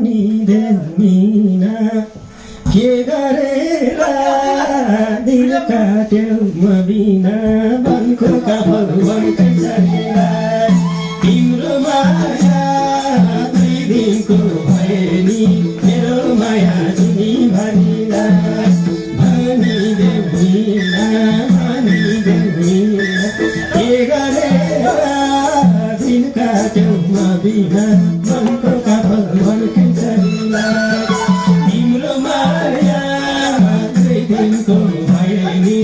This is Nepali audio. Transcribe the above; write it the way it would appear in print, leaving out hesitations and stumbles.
भनिदेऊ के गरेर दिन काट्यौ म बिना वनको काफल वनकै सरीमा तिम्रो माया 2 दिनको भए नि मेरो माया तिमी भनिदेऊ के गरेर दिन काट्यौ म बिना वनको काफल वनकै सरीमा तिम्रो माया 2 दिनको भए नि